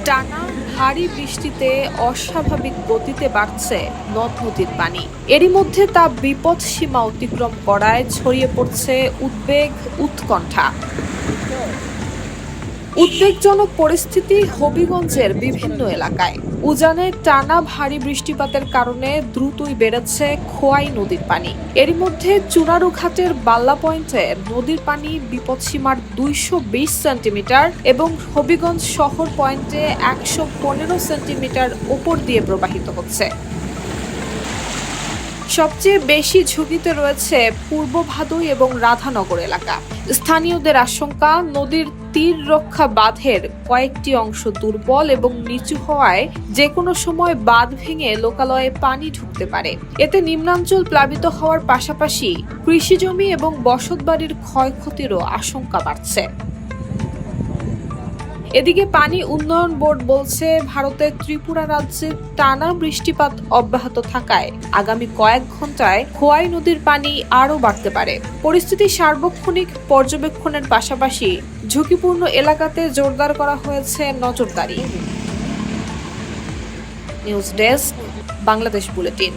টানা ভারী বৃষ্টিতে অস্বাভাবিক গতিতে বাড়ছে নদ নদীর পানি। এরই মধ্যে তা বিপদ সীমা অতিক্রম করায় ছড়িয়ে পড়ছে উদ্বেগ, উৎকণ্ঠা। উদ্বেগজনক পরিস্থিতি হবিগঞ্জের বিভিন্ন এলাকায়। উজানে টানা ভারী বৃষ্টিপাতের কারণে দ্রুতই বেড়েছে খোয়াই নদীর পানি। এরই মধ্যে চুনারুঘাটের বাল্লা পয়েন্টে নদীর পানি বিপদসীমার 220 সেন্টিমিটার এবং হবিগঞ্জ শহর পয়েন্টে 115 সেন্টিমিটার উপর দিয়ে প্রবাহিত হচ্ছে। সবচেয়ে বেশি ঝুঁকিতে রয়েছে পূর্ব ভাদুই এবং রাধানগর এলাকা। স্থানীয়দের আশঙ্কা, নদীর তীর রক্ষা বাঁধের কয়েকটি অংশ দুর্বল এবং নিচু হওয়ায় যে কোনো সময় বাঁধ ভেঙে লোকালয়ে পানি ঢুকতে পারে। এতে নিম্নাঞ্চল প্লাবিত হওয়ার পাশাপাশি কৃষিজমি এবং বসতবাড়ির ক্ষয়ক্ষতিরও আশঙ্কা বাড়ছে। এদিকে পানি উন্নয়ন বোর্ড বলছে, ভারতের ত্রিপুরা রাজ্যে টানা বৃষ্টিপাত অব্যাহত থাকায় আগামী কয়েক ঘন্টায় খোয়াই নদীর পানি আরও বাড়তে পারে। পরিস্থিতি সার্বক্ষণিক পর্যবেক্ষণের পাশাপাশি ঝুঁকিপূর্ণ এলাকাতে জোরদার করা হয়েছে নজরদারি। News desk, Bangladesh bulletin.